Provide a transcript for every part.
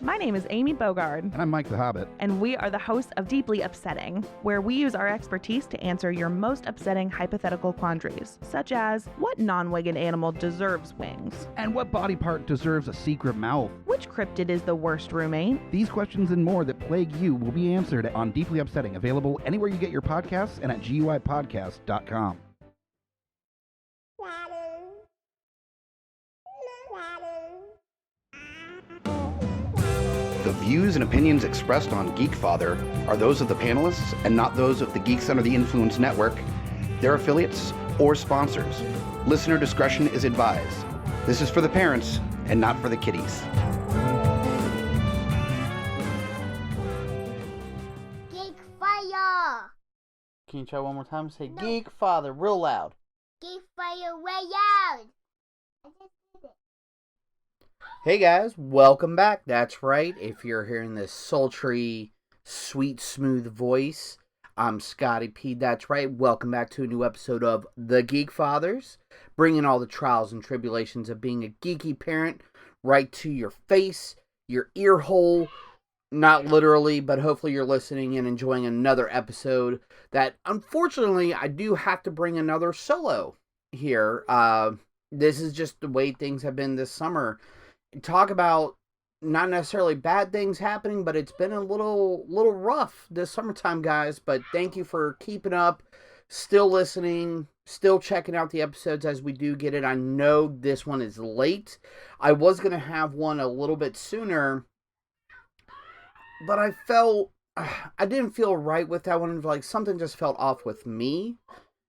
My name is Amy Bogard. And I'm Mike the Hobbit. And we are the hosts of Deeply Upsetting, where we use our expertise to answer your most upsetting hypothetical quandaries, such as, what non-winged animal deserves wings? And what body part deserves a secret mouth? Which cryptid is the worst roommate? These questions and more that plague you will be answered on Deeply Upsetting, available anywhere you get your podcasts and at GUIPodcast.com. The views and opinions expressed on Geekfather are those of the panelists and not those of the Geeks Under the Influence Network, their affiliates, or sponsors. Listener discretion is advised. This is for the parents and not for the kiddies. Geekfire! Can you try one more time? Say Geekfather real loud. Geekfire way out! I just did it. Hey guys, welcome back. That's right. If you're hearing this sultry, sweet, smooth voice, I'm Scotty P. That's right. Welcome back to a new episode of The Geekfathers, bringing all the trials and tribulations of being a geeky parent right to your face, your ear hole. Not literally, but hopefully you're listening and enjoying another episode that, unfortunately, I do have to bring another solo here. This is just the way things have been this summer. Talk about not necessarily bad things happening, but it's been a little rough this summertime, guys. But thank you for keeping up, still listening, still checking out the episodes as we do get it. I know this one is late. I was going to have one a little bit sooner, but I didn't feel right with that one. Like something just felt off with me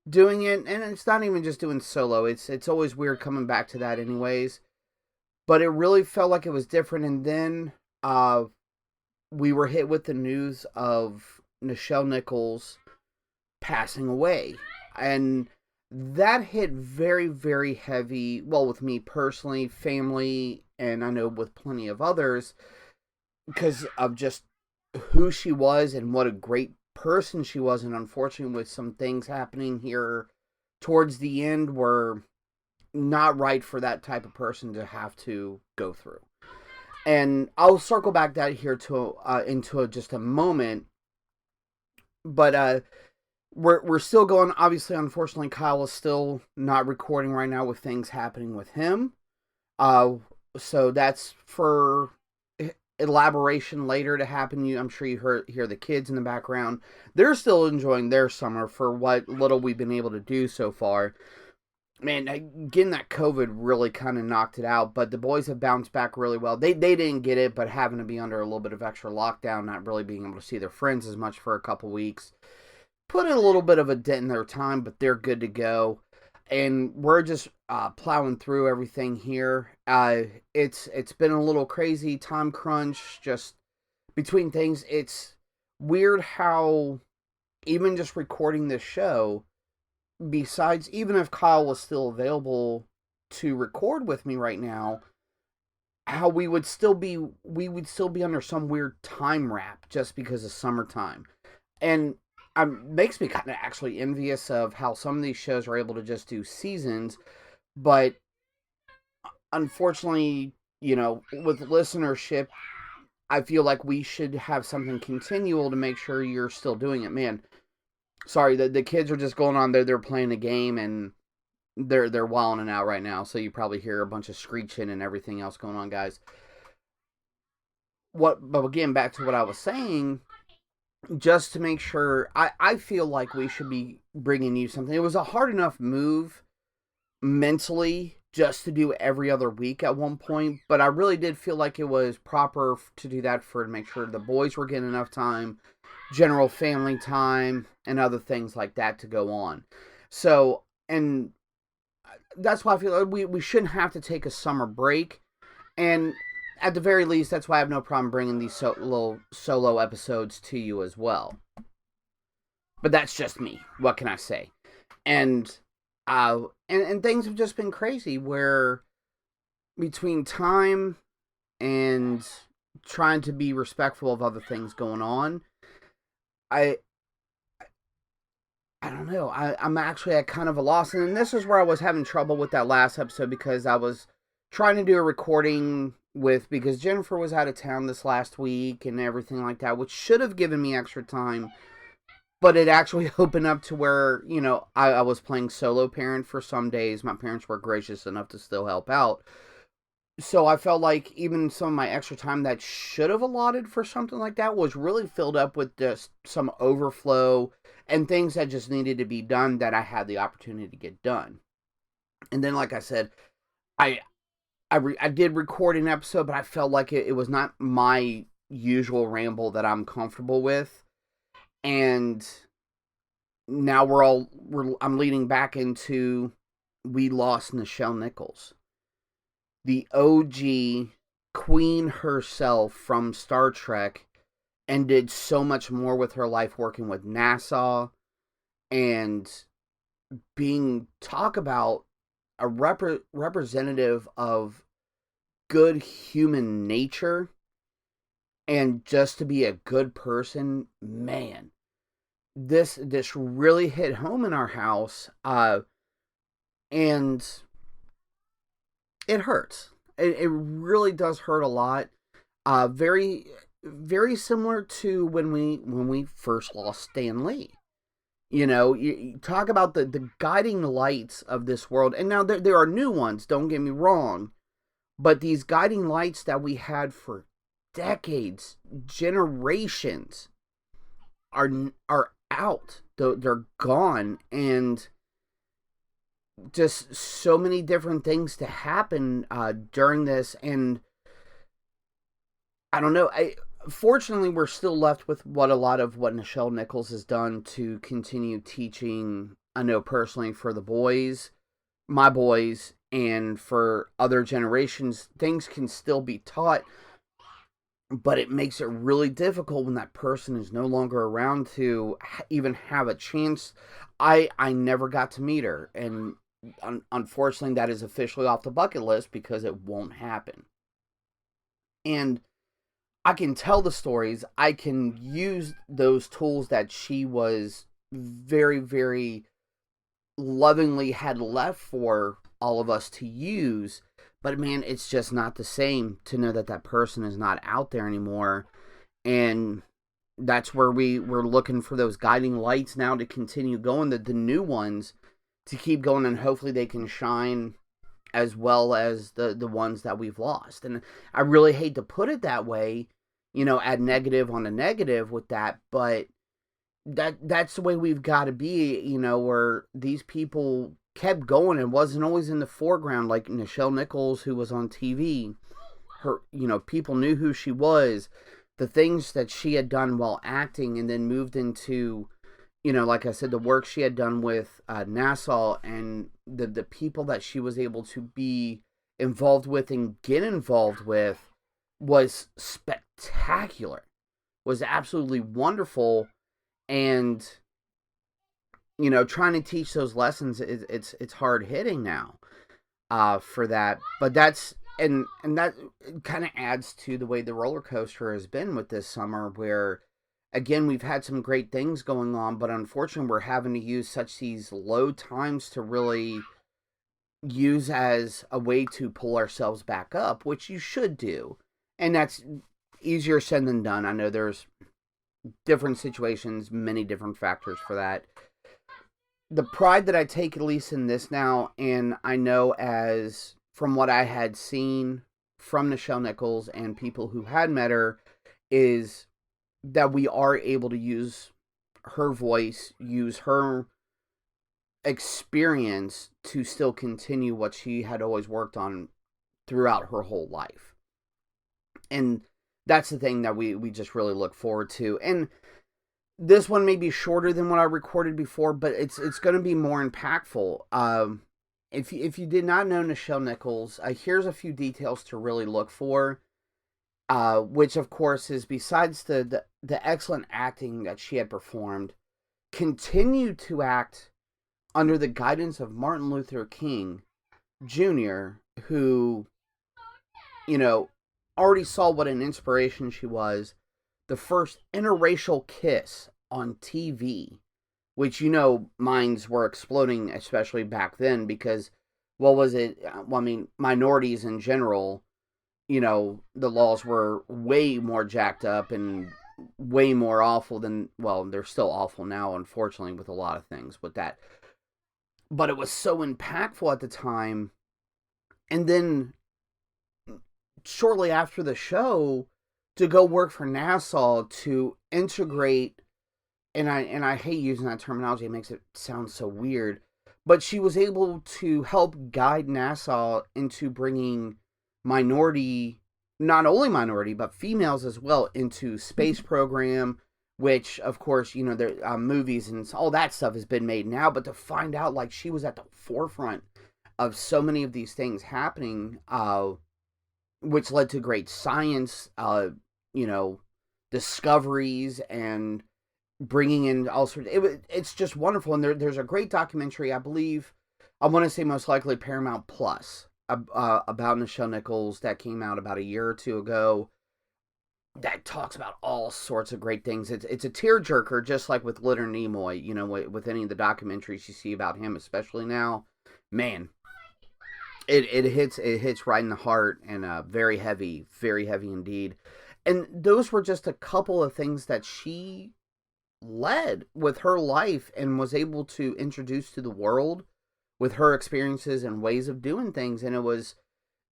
doing it. And it's not even just doing solo. It's always weird coming back to that anyways. But it really felt like it was different. And then we were hit with the news of Nichelle Nichols passing away. And that hit very, very heavy. Well, with me personally, family, and I know with plenty of others. Because of just who she was and what a great person she was. And unfortunately, with some things happening here towards the end were not right for that type of person to have to go through. And I'll circle back that here to into just a moment. But we're still going. Obviously, unfortunately, Kyle is still not recording right now with things happening with him. So that's for elaboration later to happen. I'm sure you hear the kids in the background. They're still enjoying their summer for what little we've been able to do so far. Man, getting that COVID really kind of knocked it out, but the boys have bounced back really well. They didn't get it, but having to be under a little bit of extra lockdown, not really being able to see their friends as much for a couple weeks, put in a little bit of a dent in their time, but they're good to go. And we're just plowing through everything here. It's been a little crazy, time crunch, just between things. It's weird how even just recording this show, besides, even if Kyle was still available to record with me right now, how we would still be under some weird time wrap just because of summertime. And makes me kind of actually envious of how some of these shows are able to just do seasons, but unfortunately, with listenership, I feel like we should have something continual to make sure you're still doing it. Man, sorry, the kids are just going on there. They're playing a game and they're wilding out right now. So you probably hear a bunch of screeching and everything else going on, guys. But again, back to what I was saying, just to make sure, I feel like we should be bringing you something. It was a hard enough move mentally just to do every other week at one point, but I really did feel like it was proper to do that to make sure the boys were getting enough time, general family time, and other things like that to go on. So, and that's why I feel like we shouldn't have to take a summer break. And at the very least, that's why I have no problem bringing these little solo episodes to you as well. But that's just me. What can I say? And things have just been crazy, where between time and trying to be respectful of other things going on, I don't know. I'm actually at kind of a loss. And this is where I was having trouble with that last episode, because I was trying to do a recording because Jennifer was out of town this last week and everything like that, which should have given me extra time. But it actually opened up to where, I was playing solo parent for some days. My parents were gracious enough to still help out. So I felt like even some of my extra time that should have allotted for something like that was really filled up with just some overflow and things that just needed to be done that I had the opportunity to get done. And then, like I said, I did record an episode, but I felt like it was not my usual ramble that I'm comfortable with. And now I'm leading back into, we lost Nichelle Nichols, the OG queen herself from Star Trek, and did so much more with her life working with NASA and talk about a representative of good human nature and just to be a good person. Man, this really hit home in our house, and it hurts. It really does hurt a lot. Very, very similar to when we first lost Stan Lee. You talk about the guiding lights of this world, and now there are new ones, don't get me wrong, but these guiding lights that we had for decades, generations, are out. They're gone, and just so many different things to happen during this, and I don't know. Fortunately, we're still left with a lot of what Nichelle Nichols has done to continue teaching. I know personally for the boys, my boys, and for other generations, things can still be taught, but it makes it really difficult when that person is no longer around to even have a chance. I never got to meet her, and unfortunately, that is officially off the bucket list because it won't happen. And I can tell the stories. I can use those tools that she was very, very lovingly had left for all of us to use. But man, it's just not the same to know that person is not out there anymore. And that's where we're looking for those guiding lights now to continue going, the new ones to keep going, and hopefully they can shine as well as the ones that we've lost. And I really hate to put it that way, add negative on a negative with that, but that's the way we've got to be, where these people kept going and wasn't always in the foreground, like Nichelle Nichols, who was on TV. Her, people knew who she was, the things that she had done while acting, and then moved into, like I said, the work she had done with NASA, and the people that she was able to be involved with and get involved with was spectacular, was absolutely wonderful. And trying to teach those lessons, it's hard hitting now for that. But that's and that kind of adds to the way the roller coaster has been with this summer, where again, we've had some great things going on, but unfortunately we're having to use these low times to really use as a way to pull ourselves back up, which you should do. And that's easier said than done. I know there's different situations, many different factors for that. The pride that I take, at least in this now, and I know as from what I had seen from Nichelle Nichols and people who had met her, is that we are able to use her voice, use her experience to still continue what she had always worked on throughout her whole life. And that's the thing that we just really look forward to. And this one may be shorter than what I recorded before, but it's going to be more impactful. If you did not know Nichelle Nichols, here's a few details to really look for. Which of course is, besides the excellent acting that she had performed, continued to act under the guidance of Martin Luther King Jr., who, already saw what an inspiration she was. The first interracial kiss on TV, which, minds were exploding, especially back then, because, what was it? Well, I mean, minorities in general, the laws were way more jacked up and way more awful than, well, they're still awful now, unfortunately, with a lot of things with that. But it was so impactful at the time. And then shortly after the show, to go work for NASA to integrate, and I hate using that terminology, it makes it sound so weird, but she was able to help guide NASA into bringing not only minority, but females as well, into space program, which, of course, there movies and all that stuff has been made now, but to find out, like, she was at the forefront of so many of these things happening, which led to great science, discoveries, and bringing in all sorts. It's just wonderful, and there's a great documentary, I believe, I want to say most likely Paramount Plus, about Nichelle Nichols, that came out about a year or two ago, that talks about all sorts of great things. It's a tearjerker, just like with Leonard Nimoy, with any of the documentaries you see about him, especially now. Man, it hits right in the heart, and very heavy indeed. And those were just a couple of things that she led with her life and was able to introduce to the world with her experiences and ways of doing things. And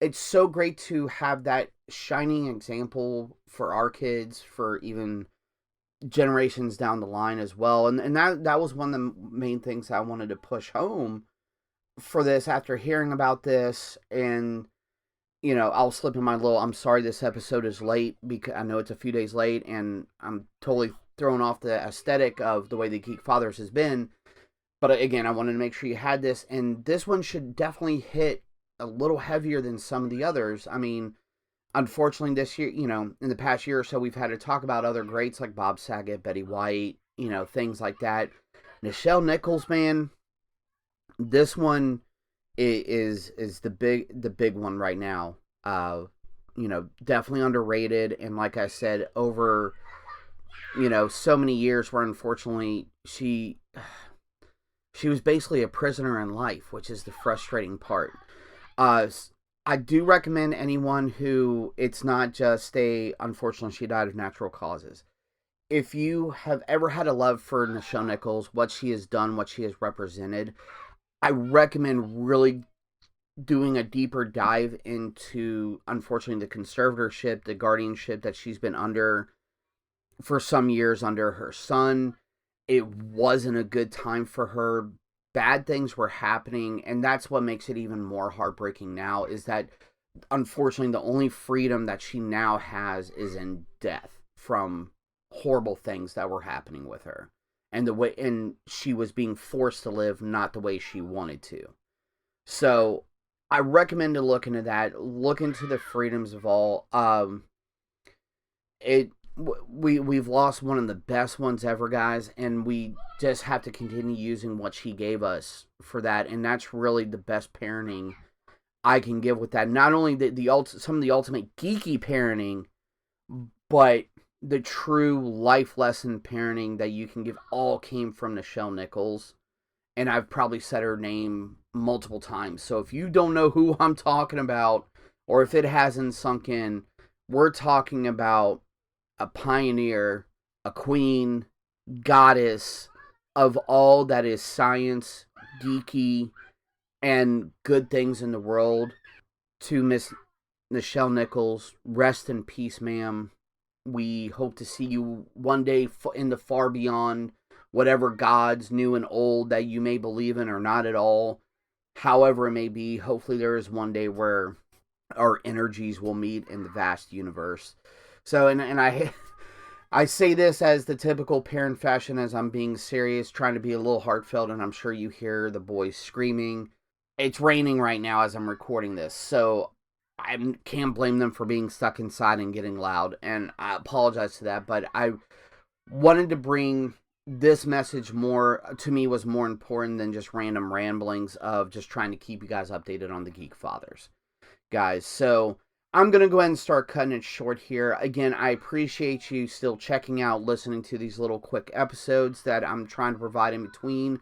it's so great to have that shining example for our kids, for even generations down the line as well. And that was one of the main things I wanted to push home for this after hearing about this. And I'll slip in my little, I'm sorry this episode is late, because I know it's a few days late, and I'm totally thrown off the aesthetic of the way the Geekfathers has been. But again, I wanted to make sure you had this, and this one should definitely hit a little heavier than some of the others. I mean, unfortunately this year, in the past year or so, we've had to talk about other greats like Bob Saget, Betty White, things like that. Nichelle Nichols, man, this one is the big one right now. Definitely underrated, and like I said, over so many years where unfortunately she was basically a prisoner in life, which is the frustrating part. I do recommend anyone who, it's not just unfortunately she died of natural causes. If you have ever had a love for Nichelle Nichols, what she has done, what she has represented, I recommend really doing a deeper dive into, unfortunately, the conservatorship, the guardianship that she's been under for some years under her son. It wasn't a good time for her. Bad things were happening, and that's what makes it even more heartbreaking now, is that, unfortunately, the only freedom that she now has is in death from horrible things that were happening with her. And she was being forced to live not the way she wanted to. So I recommend to look into that. Look into the freedoms of all. We've lost one of the best ones ever, guys, and we just have to continue using what she gave us for that. And that's really the best parenting I can give with that. Not only some of the ultimate geeky parenting, but the true life lesson parenting that you can give all came from Nichelle Nichols. And I've probably said her name multiple times. So if you don't know who I'm talking about, or if it hasn't sunk in, we're talking about a pioneer, a queen, goddess of all that is science, geeky, and good things in the world. To Miss Nichelle Nichols, rest in peace, ma'am. We hope to see you one day in the far beyond, whatever gods, new and old, that you may believe in or not at all. However it may be, hopefully there is one day where our energies will meet in the vast universe. So, and I say this as the typical parent fashion, as I'm being serious, trying to be a little heartfelt, and I'm sure you hear the boys screaming. It's raining right now as I'm recording this, so I can't blame them for being stuck inside and getting loud, and I apologize to that, but I wanted to bring this message to me was more important than just random ramblings of just trying to keep you guys updated on the Geekfathers, guys. So I'm going to go ahead and start cutting it short here. Again, I appreciate you still checking out, listening to these little quick episodes that I'm trying to provide in between.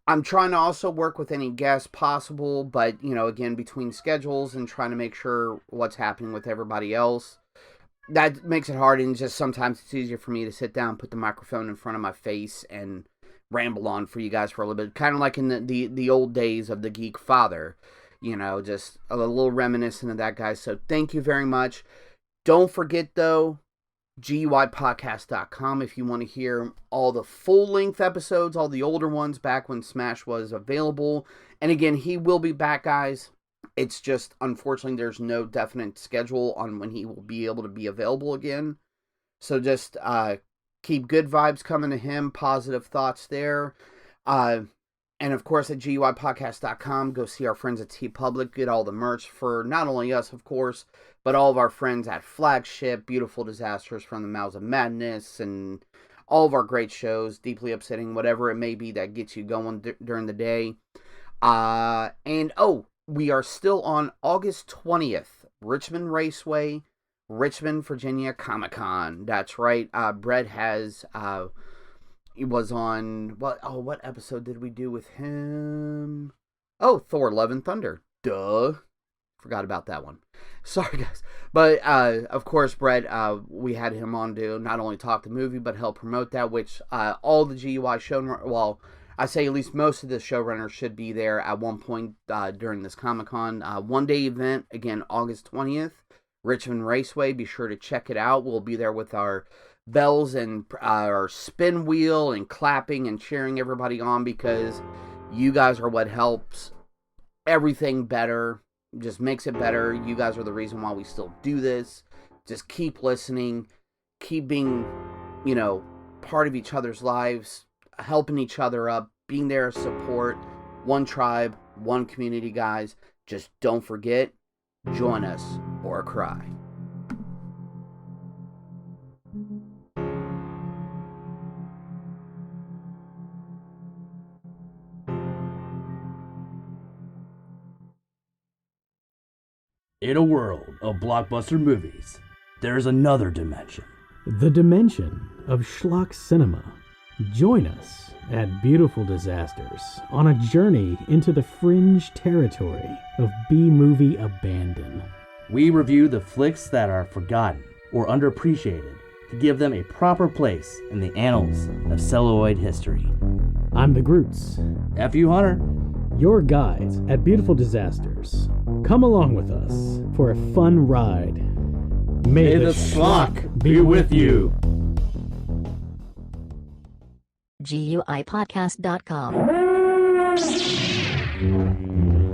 I'm trying to also work with any guests possible, but, again, between schedules and trying to make sure what's happening with everybody else, that makes it hard, and just sometimes it's easier for me to sit down, put the microphone in front of my face, and ramble on for you guys for a little bit, kind of like in the old days of the Geek Father, just a little reminiscent of that, guys. So thank you very much. Don't forget, though, GUIPodcast.com if you want to hear all the full-length episodes, all the older ones back when Smash was available. And again, he will be back, guys. It's just, unfortunately, there's no definite schedule on when he will be able to be available again. So just keep good vibes coming to him, positive thoughts there. And of course, at GUIPodcast.com, go see our friends at TeePublic, get all the merch for not only us, of course, but all of our friends at Flagship, Beautiful Disasters from the Mouths of Madness, and all of our great shows, Deeply Upsetting, whatever it may be that gets you going during the day. We are still on August 20th, Richmond Raceway, Richmond, Virginia, Comic-Con. That's right. Brett has, he was on, what episode did we do with him? Oh, Thor, Love and Thunder. Duh. Forgot about that one. Sorry, guys. But, of course, Brett, we had him on to not only talk the movie, but help promote that, which all the GUI showrunners, I say at least most of the showrunners should be there at one point during this Comic-Con. One-day event, again, August 20th, Richmond Raceway. Be sure to check it out. We'll be there with our bells and our spin wheel and clapping and cheering everybody on, because you guys are what helps everything better. Just makes it better. You guys are the reason why we still do this. Just keep listening. Keep being, part of each other's lives. Helping each other up. Being there to support. One tribe. One community, guys. Just don't forget. Join us or cry. In a world of blockbuster movies, there's another dimension. The dimension of schlock cinema. Join us at Beautiful Disasters on a journey into the fringe territory of B-movie abandon. We review the flicks that are forgotten or underappreciated to give them a proper place in the annals of celluloid history. I'm the Groots. F.U. Hunter. Your guides at Beautiful Disasters. Come along with us for a fun ride. May the schlock be with you. GUIPodcast.com